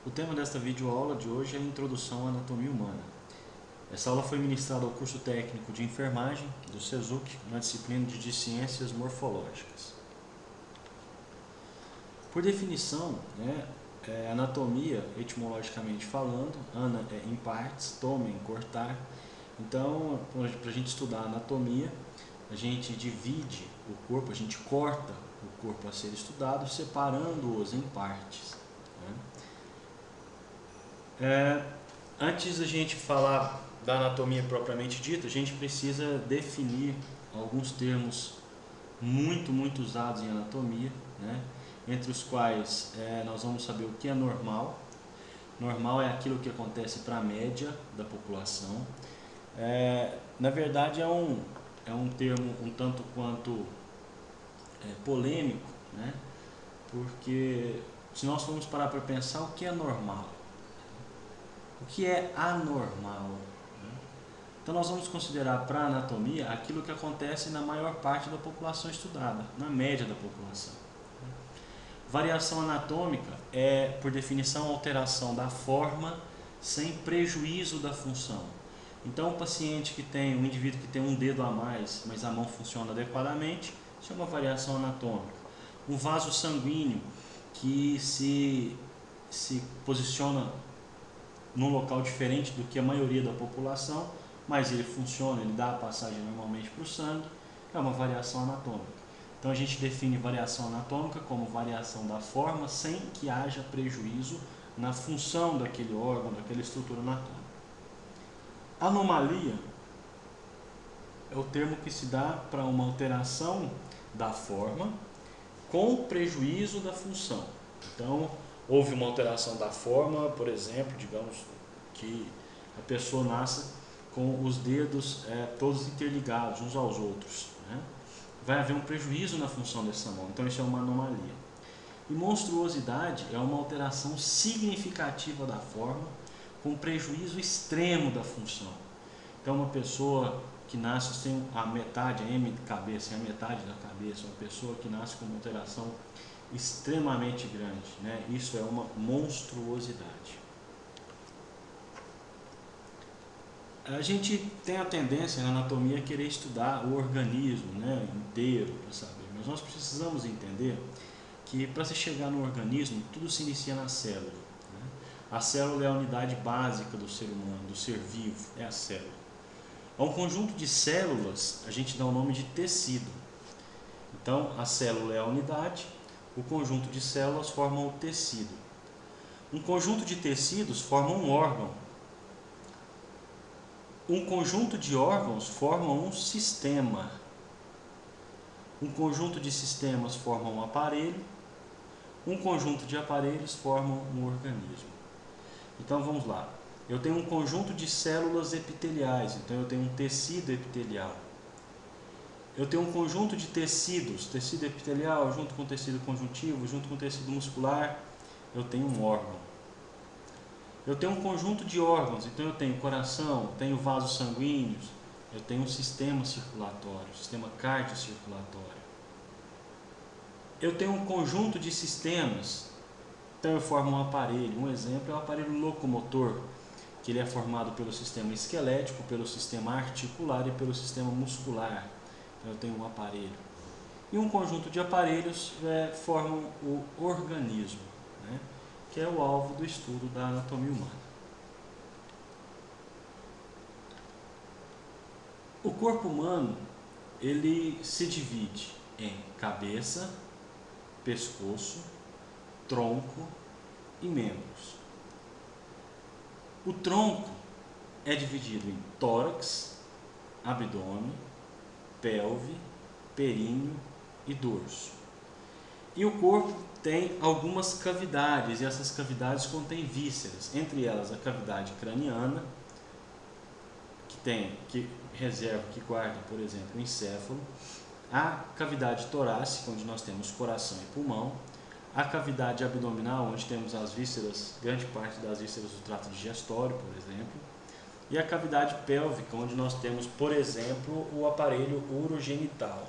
O tema desta videoaula de hoje é a Introdução à Anatomia Humana. Essa aula foi ministrada ao curso técnico de enfermagem do SESUC na disciplina de Ciências Morfológicas. Por definição, anatomia, etimologicamente falando, ana é em partes, tome em cortar. Então, para a gente estudar a anatomia, a gente divide o corpo, a gente corta o corpo a ser estudado, separando-os em partes. Antes da gente falar da anatomia propriamente dita, a gente precisa definir alguns termos muito usados em anatomia, entre os quais nós vamos saber o que é normal. Normal é aquilo que acontece para a média da população. Na verdade é um termo um tanto quanto polêmico, porque se nós formos parar para pensar, o que é normal? O que é anormal? Então nós vamos considerar para a anatomia aquilo que acontece na maior parte da população estudada, na média da população. Variação anatômica é, por definição, alteração da forma sem prejuízo da função. Então um indivíduo que tem um dedo a mais, mas a mão funciona adequadamente, isso é uma variação anatômica. Um vaso sanguíneo que se posiciona num local diferente do que a maioria da população, mas ele funciona, ele dá a passagem normalmente para o sangue, é uma variação anatômica. Então a gente define variação anatômica como variação da forma sem que haja prejuízo na função daquele órgão, daquela estrutura anatômica. Anomalia é o termo que se dá para uma alteração da forma com prejuízo da função. Então, houve uma alteração da forma, por exemplo, digamos que a pessoa nasce com os dedos todos interligados uns aos outros. Vai haver um prejuízo na função dessa mão, então isso é uma anomalia. E monstruosidade é uma alteração significativa da forma com prejuízo extremo da função. Então uma pessoa que nasce sem a metade, a cabeça, a metade da cabeça, uma pessoa que nasce com uma alteração extremamente grande, isso é uma monstruosidade. A gente tem a tendência na anatomia a querer estudar o organismo inteiro para saber, mas nós precisamos entender que para se chegar no organismo, tudo se inicia na célula. A célula é a unidade básica do ser humano, do ser vivo, é a célula. A um conjunto de células a gente dá o nome de tecido. Então a célula é a unidade, o conjunto de células formam o tecido. Um conjunto de tecidos forma um órgão. Um conjunto de órgãos forma um sistema. Um conjunto de sistemas forma um aparelho. Um conjunto de aparelhos forma um organismo. Então vamos lá. Eu tenho um conjunto de células epiteliais, então eu tenho um tecido epitelial. Eu tenho um conjunto de tecidos, tecido epitelial junto com tecido conjuntivo, junto com tecido muscular, eu tenho um órgão. Eu tenho um conjunto de órgãos, então eu tenho coração, tenho vasos sanguíneos, eu tenho um sistema circulatório, sistema cardiocirculatório. Eu tenho um conjunto de sistemas, então eu formo um aparelho. Um exemplo é o aparelho locomotor, que ele é formado pelo sistema esquelético, pelo sistema articular e pelo sistema muscular. Então eu tenho um aparelho. E um conjunto de aparelhos formam o organismo, que é o alvo do estudo da anatomia humana. O corpo humano, ele se divide em cabeça, pescoço, tronco e membros. O tronco é dividido em tórax, abdômen, pelve, períneo e dorso. E o corpo tem algumas cavidades, e essas cavidades contêm vísceras, entre elas a cavidade craniana, que guarda, por exemplo, o encéfalo, a cavidade torácica, onde nós temos coração e pulmão, a cavidade abdominal, onde temos as vísceras, grande parte das vísceras do trato digestório, por exemplo, e a cavidade pélvica, onde nós temos, por exemplo, o aparelho urogenital.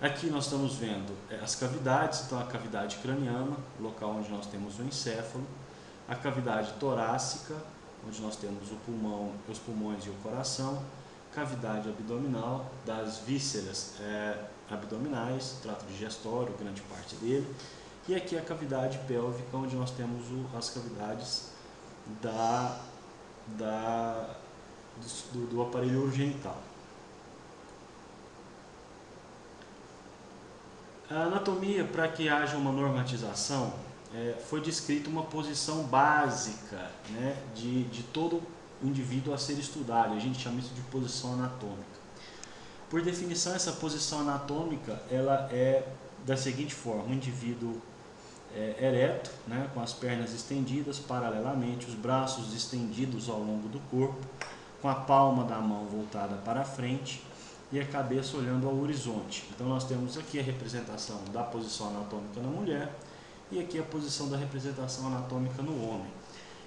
Aqui nós estamos vendo as cavidades, então a cavidade craniana, local onde nós temos o encéfalo, a cavidade torácica, onde nós temos o pulmão, os pulmões e o coração, cavidade abdominal, das vísceras abdominais, trato digestório, grande parte dele, e aqui a cavidade pélvica, onde nós temos as cavidades do aparelho urogenital. A anatomia, para que haja uma normatização, foi descrita uma posição básica, né, de todo indivíduo a ser estudado. A gente chama isso de posição anatômica. Por definição, essa posição anatômica ela é da seguinte forma: o indivíduo ereto, né, com as pernas estendidas paralelamente, os braços estendidos ao longo do corpo, com a palma da mão voltada para a frente e a cabeça olhando ao horizonte. Então nós temos aqui a representação da posição anatômica na mulher e aqui a posição da representação anatômica no homem.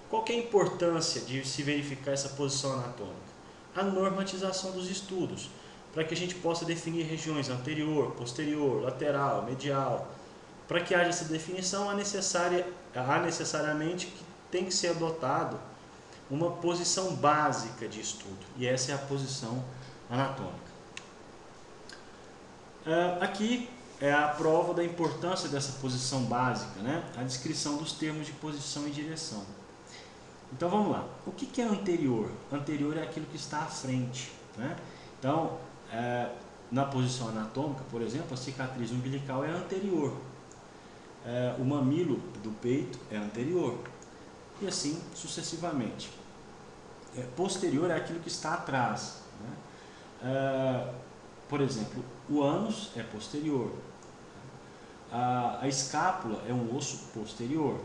Qual que é a importância de se verificar essa posição anatômica? A normatização dos estudos, para que a gente possa definir regiões anterior, posterior, lateral, medial. Para que haja essa definição, há necessariamente que tem que ser adotado uma posição básica de estudo, e essa é a posição anatômica. Aqui é a prova da importância dessa posição básica, né? A descrição dos termos de posição e direção. Então vamos lá. O que é anterior? Anterior é aquilo que está à frente, né? Então, na posição anatômica, por exemplo, a cicatriz umbilical é anterior. O mamilo do peito é anterior. E assim sucessivamente. Posterior é aquilo que está atrás, né? Por exemplo, o ânus é posterior. A escápula é um osso posterior.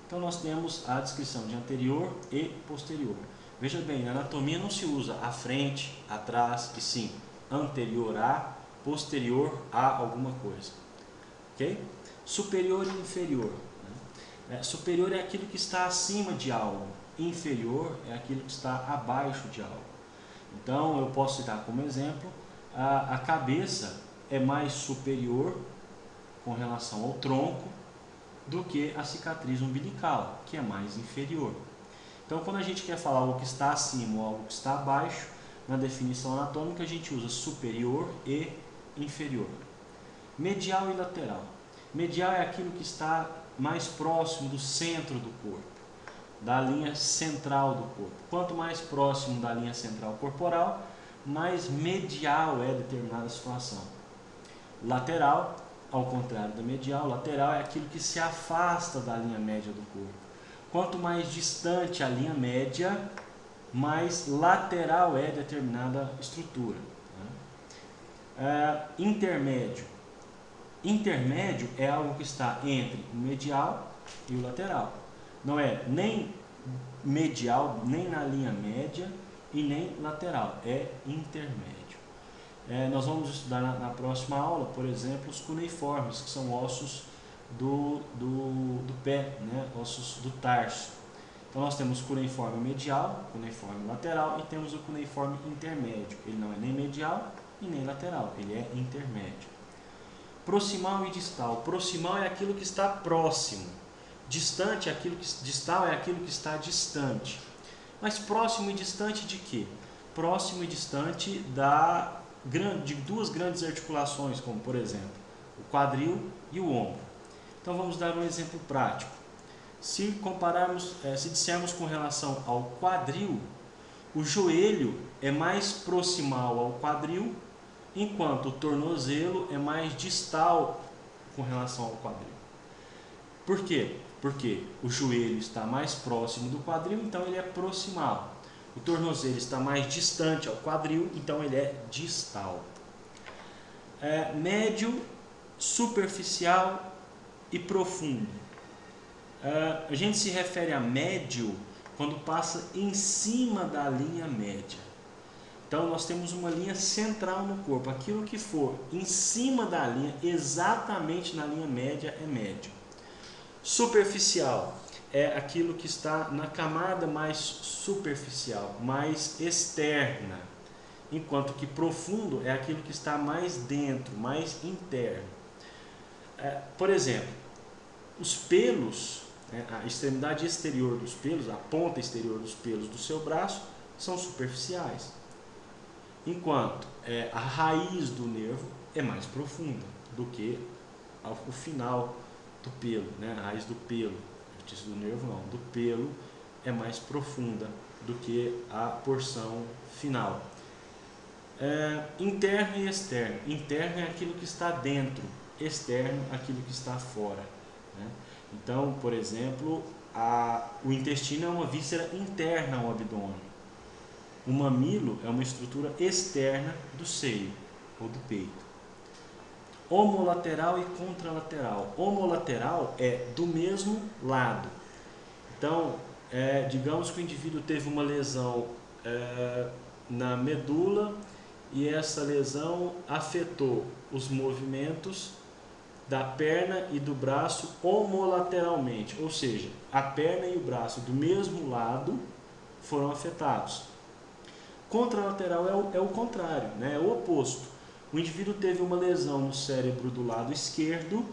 Então nós temos a descrição de anterior e posterior. Veja bem, na anatomia não se usa à frente, atrás, e sim anterior a, posterior a alguma coisa. Ok? Superior e inferior. Superior é aquilo que está acima de algo. Inferior é aquilo que está abaixo de algo. Então eu posso citar como exemplo: a cabeça é mais superior com relação ao tronco do que a cicatriz umbilical, que é mais inferior. Então, quando a gente quer falar algo que está acima ou algo que está abaixo, na definição anatômica a gente usa superior e inferior. Medial e lateral. Medial é aquilo que está mais próximo do centro do corpo, da linha central do corpo. Quanto mais próximo da linha central corporal, mais medial é determinada situação. Lateral, ao contrário da medial, lateral é aquilo que se afasta da linha média do corpo. Quanto mais distante a linha média, mais lateral é determinada estrutura. Intermédio. Intermédio é algo que está entre o medial e o lateral. Não é nem medial, nem na linha média e nem lateral, é intermédio. Nós vamos estudar na próxima aula, por exemplo, os cuneiformes, que são ossos do pé, né? Ossos do tarso. Então nós temos cuneiforme medial, cuneiforme lateral e temos o cuneiforme intermédio. Ele não é nem medial e nem lateral, ele é intermédio. Proximal e distal. Proximal é aquilo que está próximo. Distante é aquilo que distal é aquilo que está distante. Mas próximo e distante de quê? Próximo e distante de duas grandes articulações, como por exemplo o quadril e o ombro. Então vamos dar um exemplo prático. Se compararmos, se dissermos com relação ao quadril, o joelho é mais proximal ao quadril, enquanto o tornozelo é mais distal com relação ao quadril. Por quê? Porque o joelho está mais próximo do quadril, então ele é proximal. O tornozelo está mais distante ao quadril, então ele é distal. Médio, superficial e profundo. A gente se refere a médio quando passa em cima da linha média. Então nós temos uma linha central no corpo. Aquilo que for em cima da linha, exatamente na linha média, é médio. Superficial é aquilo que está na camada mais superficial, mais externa. enquanto que profundo é aquilo que está mais dentro, mais interno. Por exemplo, os pelos, né, a extremidade exterior dos pelos, a ponta exterior dos pelos do seu braço, são superficiais, enquanto a raiz do nervo é mais profunda do que o final do pelo, né? A raiz do pelo, do nervo não, do pelo é mais profunda do que a porção final. Interno e externo. Interno é aquilo que está dentro, externo aquilo que está fora, né? Então, por exemplo, o intestino é uma víscera interna ao abdômen. O mamilo é uma estrutura externa do seio ou do peito. Homolateral e contralateral. Homolateral é do mesmo lado. Então, digamos que o indivíduo teve uma lesão na medula e essa lesão afetou os movimentos da perna e do braço homolateralmente, ou seja, a perna e o braço do mesmo lado foram afetados. Contralateral é o contrário, né? É o oposto. O indivíduo teve uma lesão no cérebro do lado esquerdo,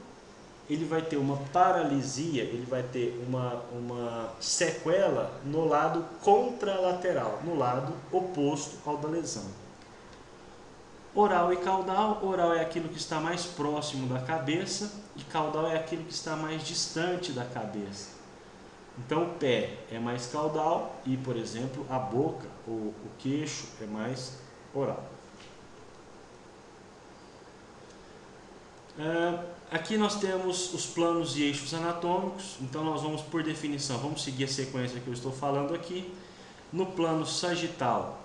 ele vai ter uma paralisia, ele vai ter uma sequela no lado contralateral, no lado oposto ao da lesão. Oral e caudal. Oral é aquilo que está mais próximo da cabeça e caudal é aquilo que está mais distante da cabeça. Então o pé é mais caudal e, por exemplo, a boca ou o queixo é mais oral. Aqui nós temos os planos e eixos anatômicos, então nós vamos, por definição, vamos seguir a sequência que eu estou falando aqui. No plano sagital,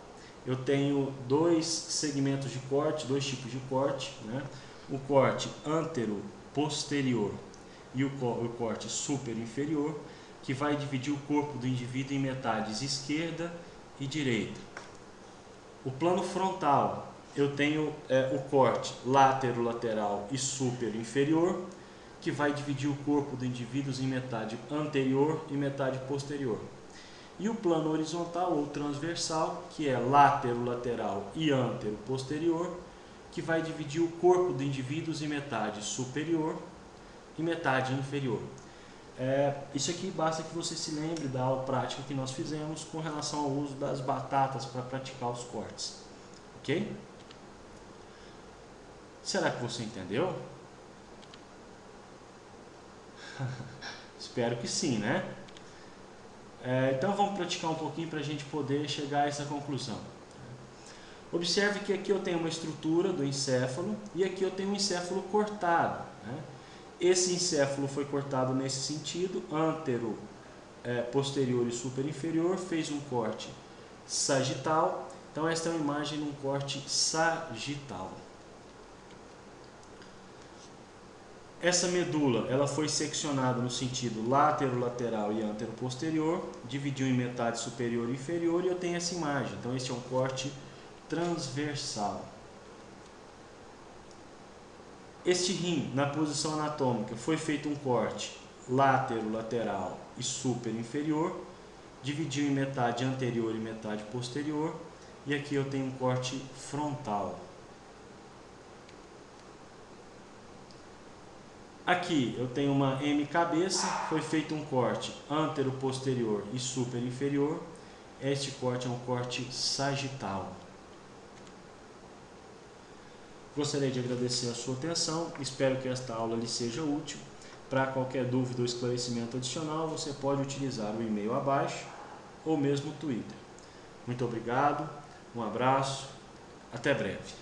eu tenho dois segmentos de corte, dois tipos de corte, né? O corte antero-posterior e o corte super-inferior, que vai dividir o corpo do indivíduo em metades esquerda e direita. O plano frontal, eu tenho o corte látero-lateral e super-inferior, que vai dividir o corpo do indivíduo em metade anterior e metade posterior. E o plano horizontal ou transversal, que é látero-lateral e antero-posterior, que vai dividir o corpo do indivíduo em metade superior e metade inferior. Isso aqui basta que você se lembre da aula prática que nós fizemos com relação ao uso das batatas para praticar os cortes. Ok? Será que você entendeu? Espero que sim, né? Então vamos praticar um pouquinho para a gente poder chegar a essa conclusão. Observe que aqui eu tenho uma estrutura do encéfalo e aqui eu tenho um encéfalo cortado, né? Esse encéfalo foi cortado nesse sentido, antero, posterior e super inferior, fez um corte sagital. Então esta é uma imagem de um corte sagital. Essa medula ela foi seccionada no sentido látero-lateral e antero-posterior, dividiu em metade superior e inferior e eu tenho essa imagem. Então este é um corte transversal. Este rim, na posição anatômica, foi feito um corte látero-lateral e super-inferior, dividiu em metade anterior e metade posterior, e aqui eu tenho um corte frontal. Aqui eu tenho uma M-cabeça, foi feito um corte antero-posterior e super-inferior. Este corte é um corte sagital. Gostaria de agradecer a sua atenção, espero que esta aula lhe seja útil. Para qualquer dúvida ou esclarecimento adicional, você pode utilizar o e-mail abaixo ou mesmo o Twitter. Muito obrigado, um abraço, até breve.